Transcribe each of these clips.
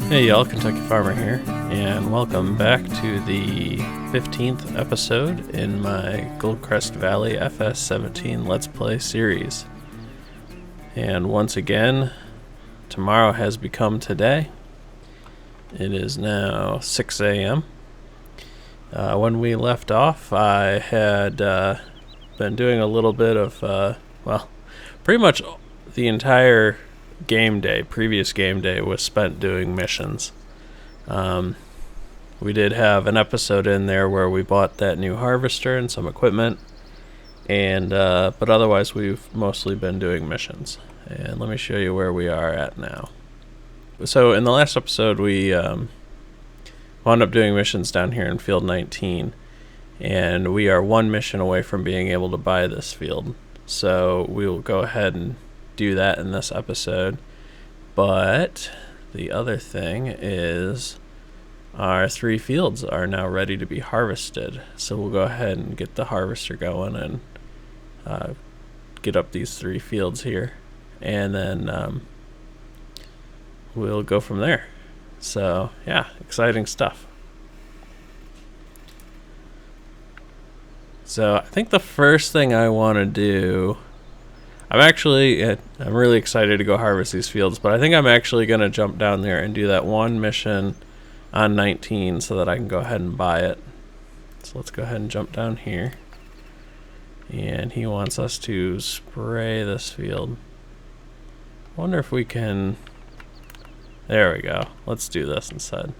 Hey y'all, Kentucky Farmer here, and welcome back to the 15th episode in my Goldcrest Valley FS17 Let's Play series. And once again, tomorrow has become today. It is now 6 a.m. When we left off, I had been doing a little bit of, pretty much the entire previous game day was spent doing missions. We did have an episode in there where we bought that new harvester and some equipment, and but otherwise we've mostly been doing missions. And let me show you where we are at now. So in the last episode we wound up doing missions down here in field 19, and we are one mission away from being able to buy this field. So we will go ahead and do that in this episode. But the other thing is our 3 fields are now ready to be harvested. So we'll go ahead and get the harvester going and get up these 3 fields here, and then we'll go from there. So yeah, exciting stuff. So I think the first thing I want to do, I'm really excited to go harvest these fields, but I think I'm actually going to jump down there and do that one mission on 19 so that I can go ahead and buy it. So let's go ahead and jump down here. And he wants us to spray this field. I wonder if we can... There we go. Let's do this instead.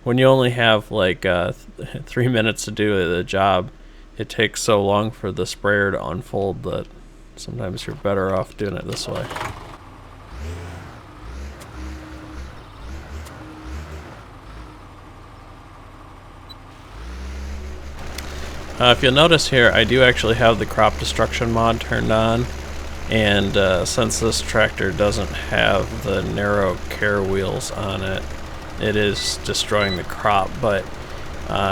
When you only have like 3 minutes to do the job, it takes so long for the sprayer to unfold that sometimes you're better off doing it this way. If you'll notice here, I do actually have the crop destruction mod turned on, and since this tractor doesn't have the narrow care wheels on it, it is destroying the crop. But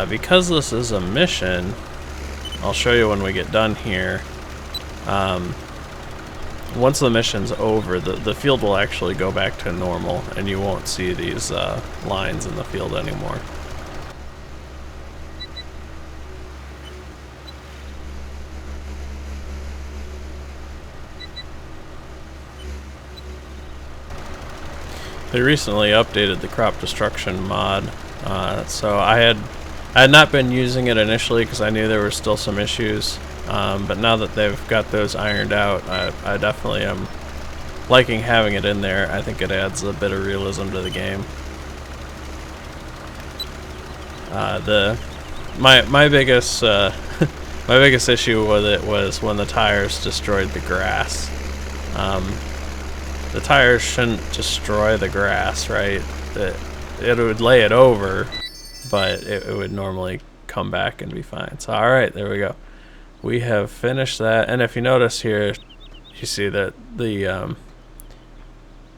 because this is a mission, I'll show you when we get done here. Once the mission's over, the field will actually go back to normal, and you won't see these lines in the field anymore. They recently updated the crop destruction mod, so I had not been using it initially because I knew there were still some issues, but now that they've got those ironed out, I definitely am liking having it in there. I think it adds a bit of realism to the game. My biggest my biggest issue with it was when the tires destroyed the grass. The tires shouldn't destroy the grass, right? It would lay it over, but it would normally come back and be fine. So alright, there we go. We have finished that, and if you notice here, you see that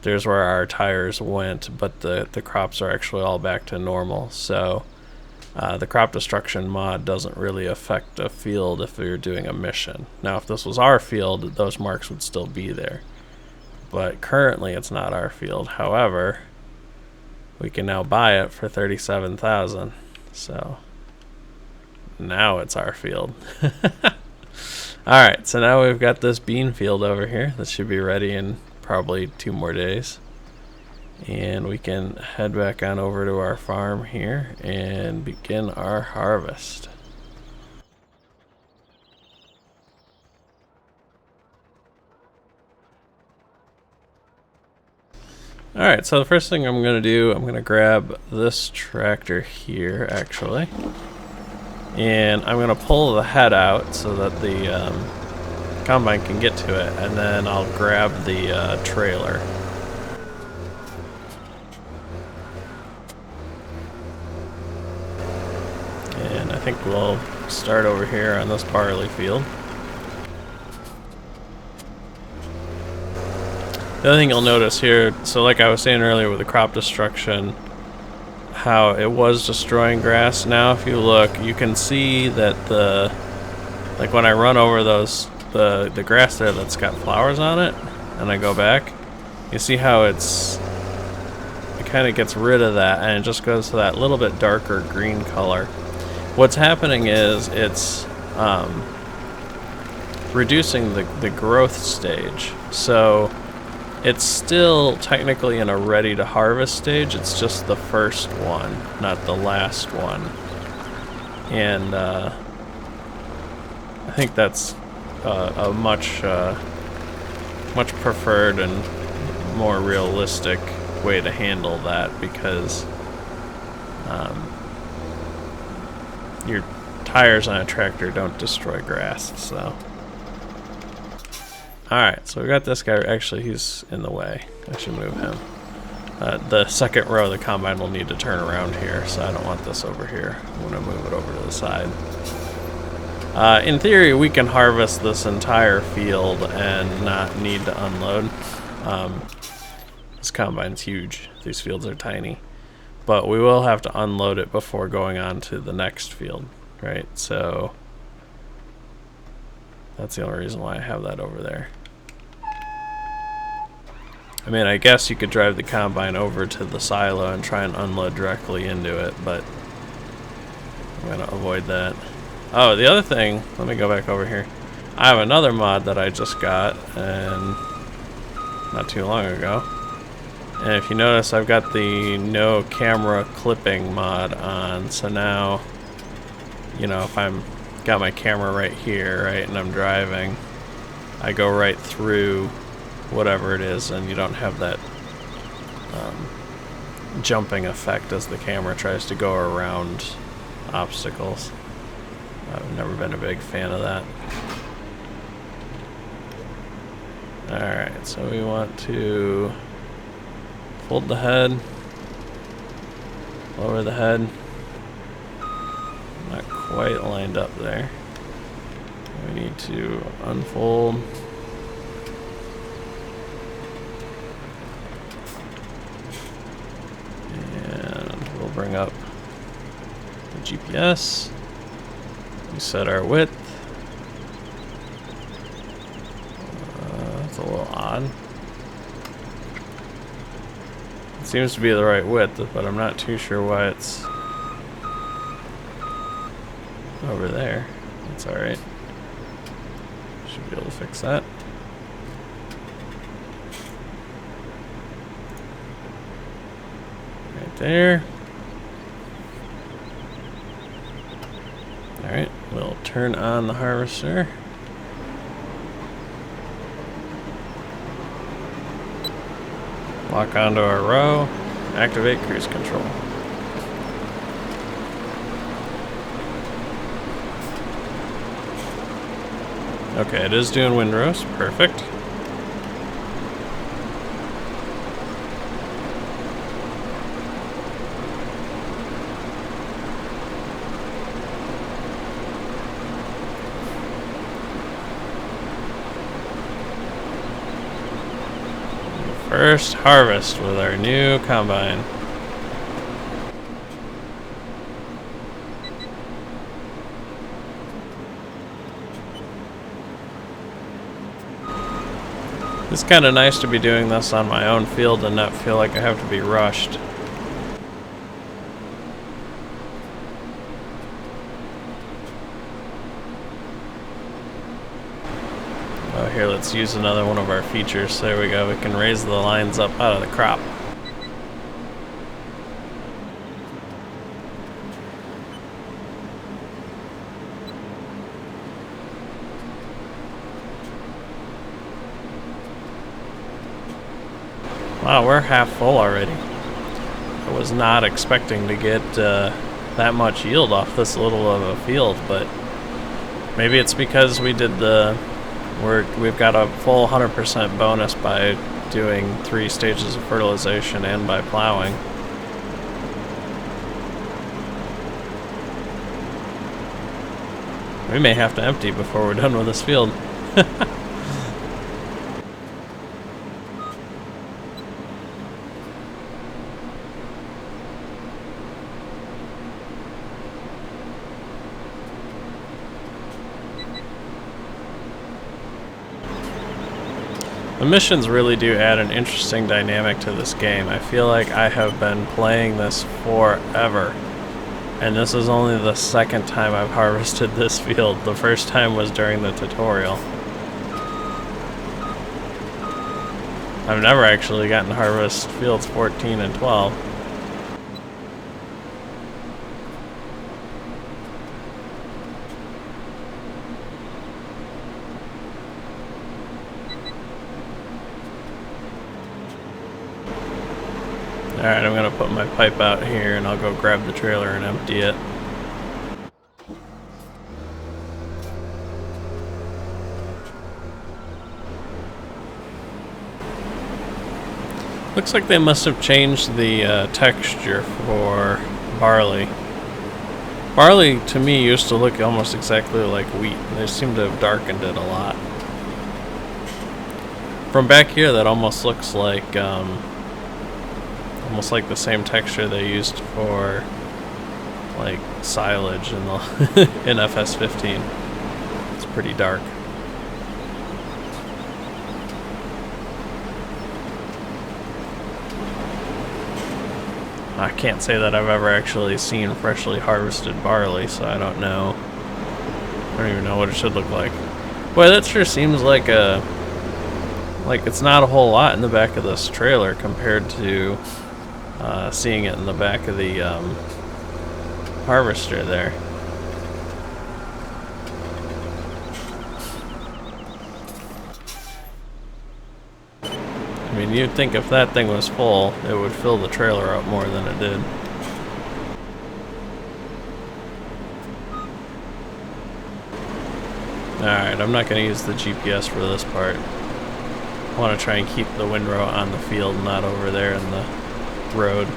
there's where our tires went, but the crops are actually all back to normal. So the crop destruction mod doesn't really affect a field if you're doing a mission. Now if this was our field, those marks would still be there. But currently it's not our field. However, we can now buy it for $37,000. So now it's our field. Alright, so now we've got this bean field over here that should be ready in probably 2 more days. And we can head back on over to our farm here and begin our harvest. Alright, so the first thing I'm going to do, I'm going to grab this tractor here, actually. And I'm going to pull the head out so that the combine can get to it, and then I'll grab the trailer. And I think we'll start over here on this barley field. The other thing you'll notice here, so like I was saying earlier with the crop destruction, how it was destroying grass. Now if you look, you can see that like when I run over the grass there that's got flowers on it, and I go back, you see how it's kind of gets rid of that, and it just goes to that little bit darker green color. What's happening is it's reducing the growth stage. So it's still technically in a ready to harvest stage. It's just the first one, not the last one. And I think that's a much preferred and more realistic way to handle that, because your tires on a tractor don't destroy grass. So alright, so we got this guy. Actually, he's in the way. I should move him. The second row of the combine will need to turn around here, so I don't want this over here. I'm going to move it over to the side. In theory, we can harvest this entire field and not need to unload. This combine's huge. These fields are tiny. But we will have to unload it before going on to the next field, right? So that's the only reason why I have that over there. I mean, I guess you could drive the combine over to the silo and try and unload directly into it, but I'm going to avoid that. Oh, the other thing, let me go back over here. I have another mod that I just got, and not too long ago. And if you notice, I've got the no camera clipping mod on, so now, you know, if I'm got my camera right here, right, and I'm driving, I go right through whatever it is, and you don't have that jumping effect as the camera tries to go around obstacles. I've never been a big fan of that. Alright, so we want to fold the head, lower the head. Not quite lined up there. We need to unfold. And we'll bring up the GPS. We set our width. That's a little odd. It seems to be the right width, but I'm not too sure why it's over there. That's alright. Should be able to fix that. Right there. Alright, we'll turn on the harvester. Lock onto our row. Activate cruise control. Okay, it is doing windrows. Perfect. First harvest with our new combine. It's kind of nice to be doing this on my own field and not feel like I have to be rushed. Oh, here, let's use another one of our features. There we go. We can raise the lines up out of the crop. Wow, we're half full already. I was not expecting to get that much yield off this little of a field, but maybe it's because we did we've got a full 100% bonus by doing 3 stages of fertilization and by plowing. We may have to empty before we're done with this field. The missions really do add an interesting dynamic to this game. I feel like I have been playing this forever, and this is only the second time I've harvested this field. The first time was during the tutorial. I've never actually gotten to harvest fields 14 and 12. Alright, I'm gonna put my pipe out here and I'll go grab the trailer and empty it. Looks like they must have changed the texture for barley. Barley, to me, used to look almost exactly like wheat. They seem to have darkened it a lot. From back here, that almost looks like the same texture they used for like silage in the in FS17. It's pretty dark. I can't say that I've ever actually seen freshly harvested barley, so I don't know. I don't even know what it should look like. Boy, that sure seems like it's not a whole lot in the back of this trailer compared to seeing it in the back of the harvester there. I mean, you'd think if that thing was full, it would fill the trailer up more than it did. Alright, I'm not going to use the GPS for this part. I want to try and keep the windrow on the field, not over there in the road.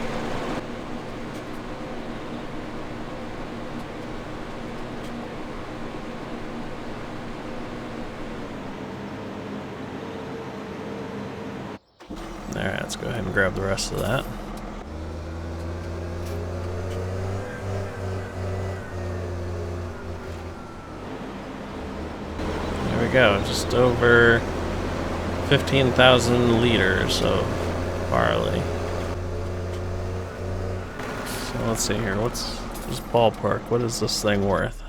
Alright, let's go ahead and grab the rest of that. There we go, just over 15,000 liters of barley. So let's see here, what's this ballpark? What is this thing worth?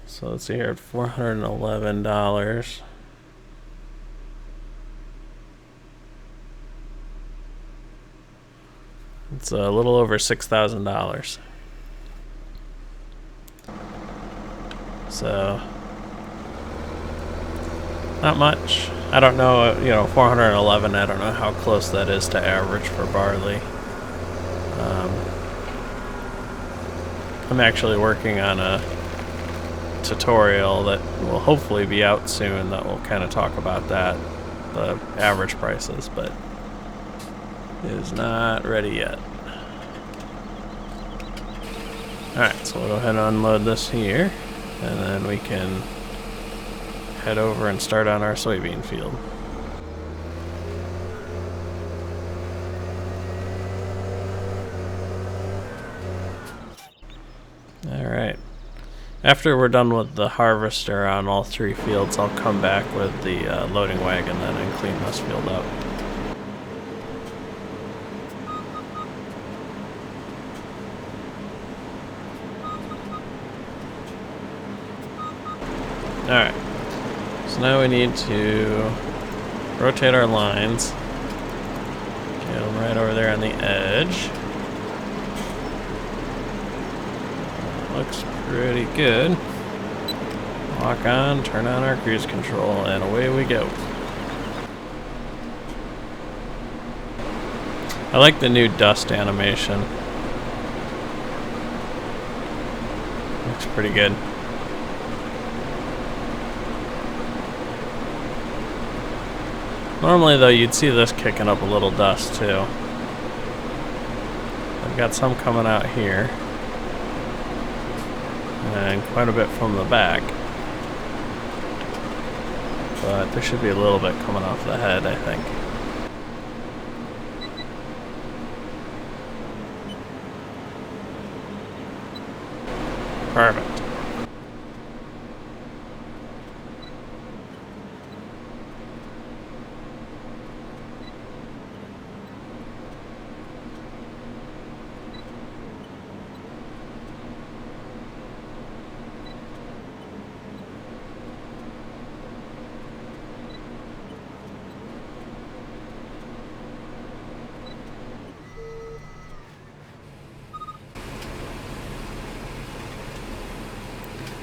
So let's see here, $411. It's a little over $6,000. So, not much. I don't know, 411, I don't know how close that is to average for barley. I'm actually working on a tutorial that will hopefully be out soon that will kind of talk about that, the average prices, but it is not ready yet. Alright, so we'll go ahead and unload this here, and then we can head over and start on our soybean field. Alright. After we're done with the harvester on all three fields, I'll come back with the loading wagon then and clean this field up. Alright, so now we need to rotate our lines, get them right over there on the edge. Looks pretty good. Lock on, turn on our cruise control, and away we go. I like the new dust animation. Looks pretty good. Normally, though, you'd see this kicking up a little dust, too. I've got some coming out here. And quite a bit from the back. But there should be a little bit coming off the head, I think. Perfect.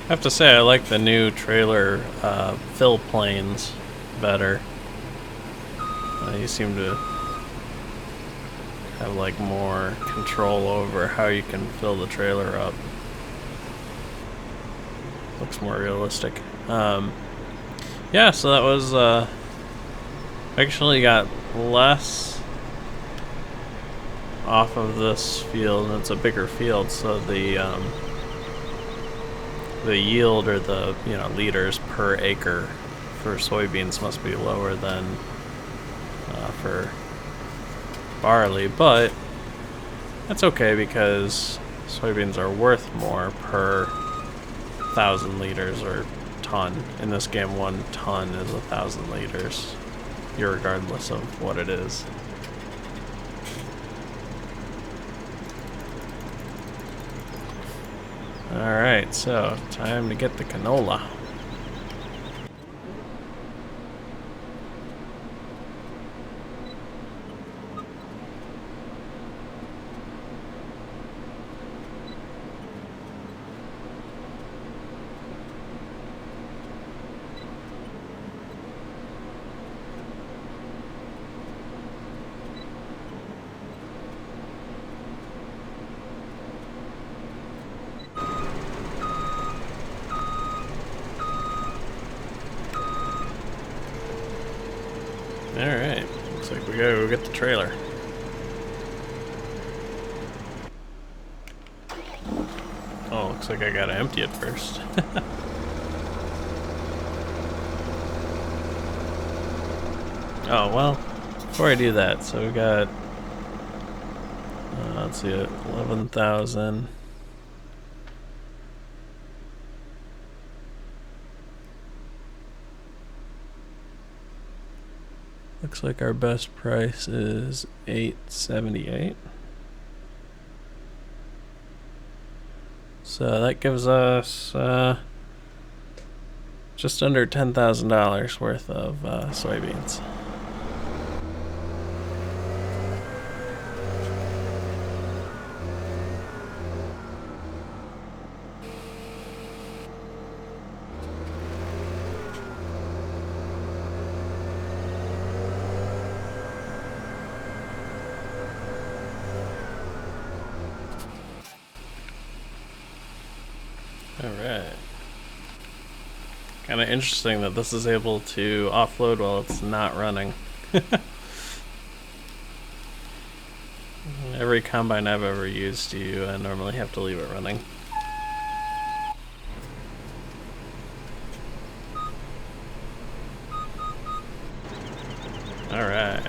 I have to say, I like the new trailer fill planes better. You seem to have like more control over how you can fill the trailer up. Looks more realistic. Yeah, so that was actually got less off of this field, and it's a bigger field, so the yield, or the liters per acre for soybeans must be lower than for barley, but that's okay because soybeans are worth more per 1,000 liters or ton. In this game, 1 ton is 1,000 liters, irregardless of what it is. Alright, so time to get the canola. Alright, looks like we gotta go get the trailer. Oh, looks like I gotta empty it first. Oh, well, before I do that, so we got, let's see, 11,000. Looks like our best price is $8.78. So that gives us just under $10,000 worth of soybeans. Alright. Kind of interesting that this is able to offload while it's not running. Every combine I've ever used, you normally have to leave it running. Alright.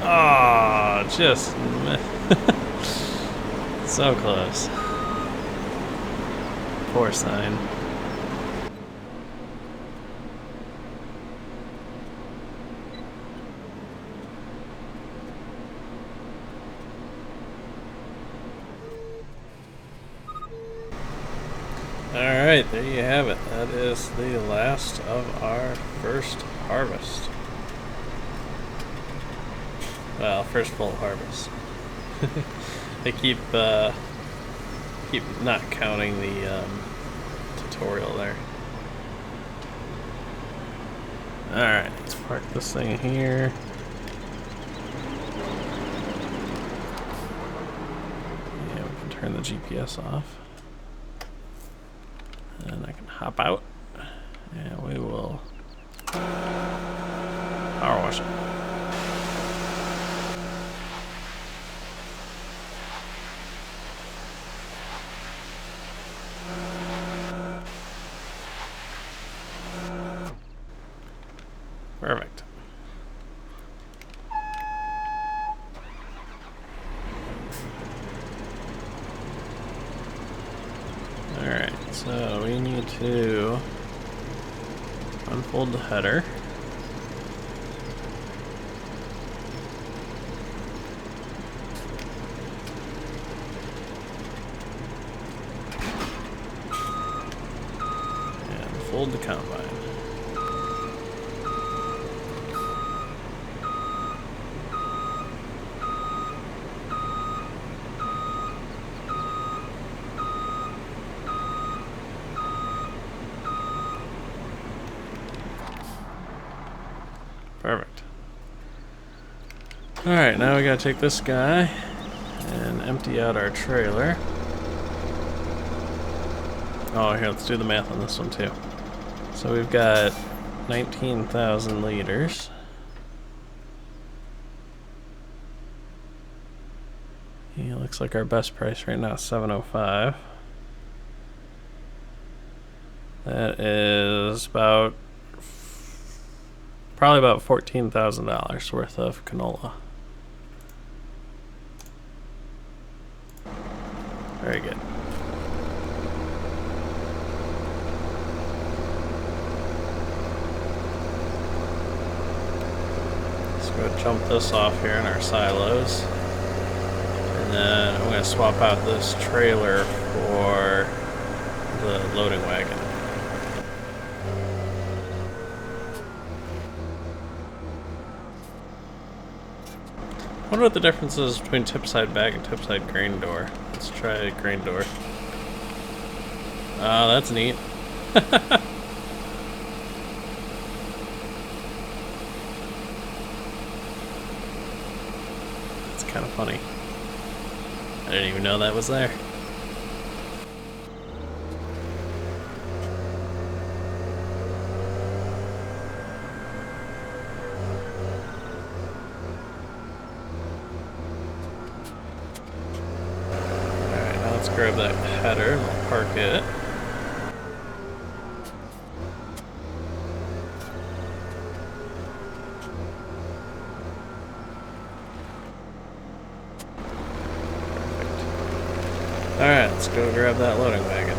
Oh, just so close. Poor sign. Alright, there you have it. That is the last of our first harvest. Well, first full harvest. They keep not counting the tutorial there. Alright, let's park this thing here. Yeah, we can turn the GPS off. And I can hop out. And we will power wash it. Perfect. Alright, so we need to unfold the header. And fold the combine. Perfect. Alright, now we gotta take this guy and empty out our trailer. Oh, here, let's do the math on this one too. So we've got 19,000 liters. Yeah, looks like our best price right now is $705. That is about probably about $14,000 worth of canola. Very good. Let's go jump this off here in our silos. And then I'm going to swap out this trailer for the loading wagon. I wonder what the difference is between tip-side bag and tip-side grain door. Let's try grain door. Oh, that's neat. It's kind of funny. I didn't even know that was there. Alright, now let's grab that header and we'll park it. Alright, let's go grab that loading wagon.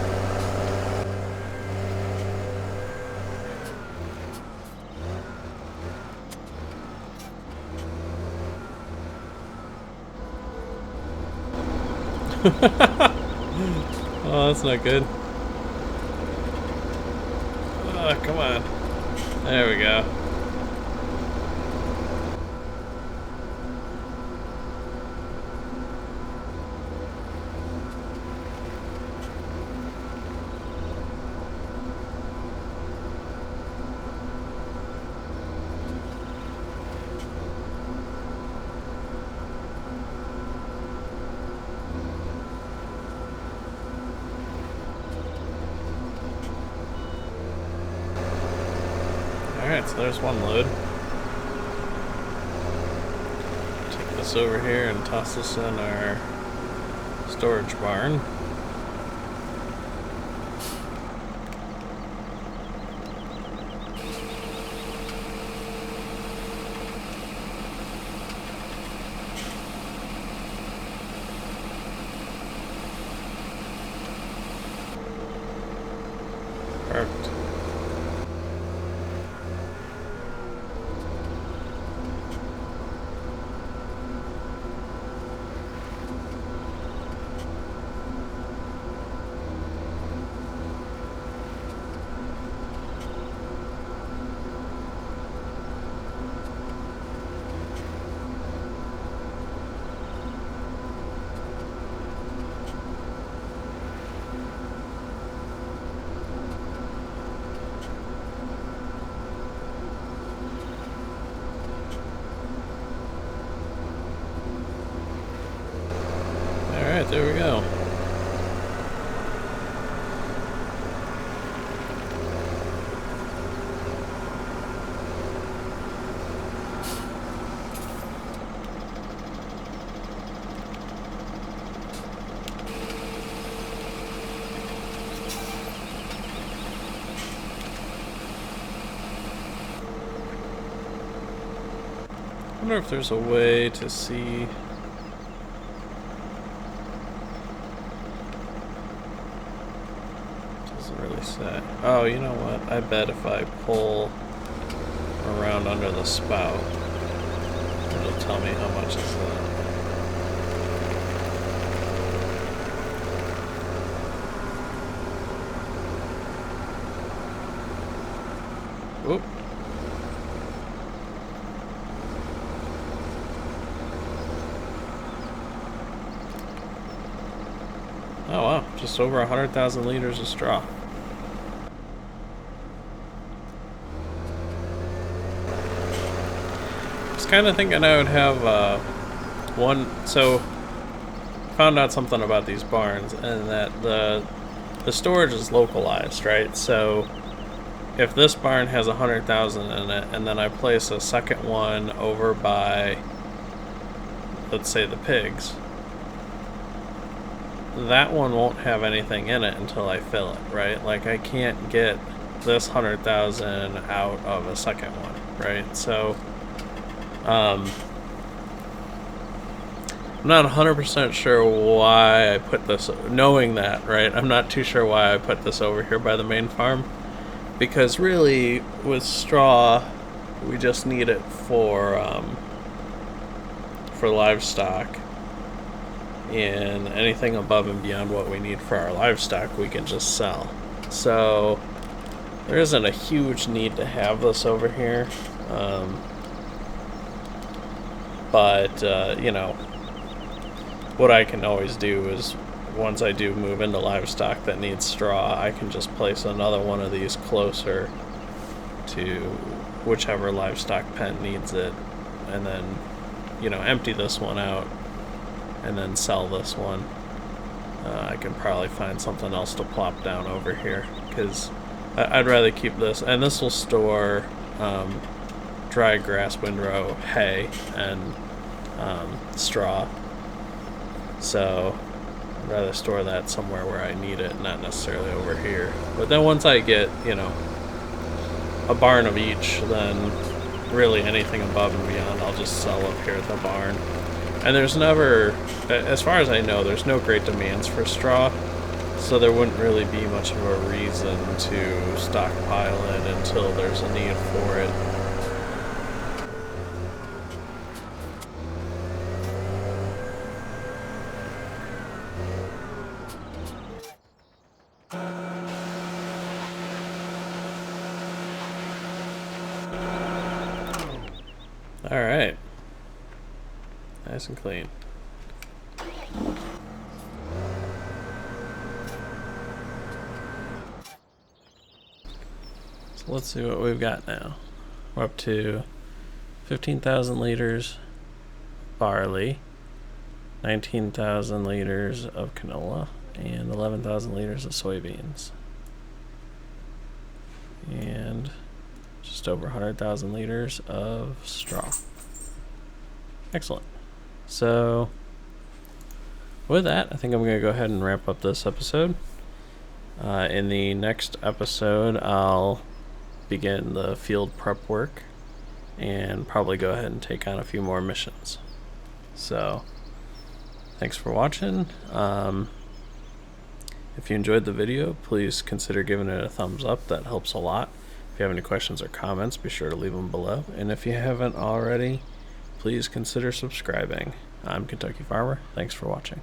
Oh, that's not good. Oh, come on. There we go. Alright, so there's one load. Take this over here and toss this in our storage barn. Perfect. Alright, there we go. I wonder if there's a way to see. Doesn't really say. Oh, you know what? I bet if I pull around under the spout, it'll tell me how much is that. Oop. Oh wow, just over 100,000 liters of straw. kind of thinking I would have so found out something about these barns, and that the storage is localized, right? So if this barn has 100,000 in it, and then I place a second one over by, let's say, the pigs, that one won't have anything in it until I fill it, right? Like, I can't get this 100,000 out of a second one, right? So I'm not 100% sure why I put this, knowing that, right? I'm not too sure why I put this over here by the main farm, because really with straw we just need it for livestock, and anything above and beyond what we need for our livestock we can just sell. So there isn't a huge need to have this over here, but you know, what I can always do is, once I do move into livestock that needs straw, I can just place another one of these closer to whichever livestock pen needs it, and then, you know, empty this one out and then sell this one. I can probably find something else to plop down over here, because I'd rather keep this, and this will store dry grass, windrow, hay, and straw. So I'd rather store that somewhere where I need it, not necessarily over here. But then once I get, you know, a barn of each, then really anything above and beyond I'll just sell up here at the barn. And there's never, as far as I know, there's no great demands for straw, so there wouldn't really be much of a reason to stockpile it until there's a need for it. Alright. Nice and clean. So let's see what we've got now. We're up to 15,000 liters barley, 19,000 liters of canola, and 11,000 liters of soybeans. And just over 100,000 liters of straw. Excellent. So with that, I think I'm going to go ahead and wrap up this episode. In the next episode, I'll begin the field prep work and probably go ahead and take on a few more missions. So thanks for watching. If you enjoyed the video, please consider giving it a thumbs up. That helps a lot. If you have any questions or comments, be sure to leave them below. And if you haven't already, please consider subscribing. I'm Kentucky Farmer. Thanks for watching.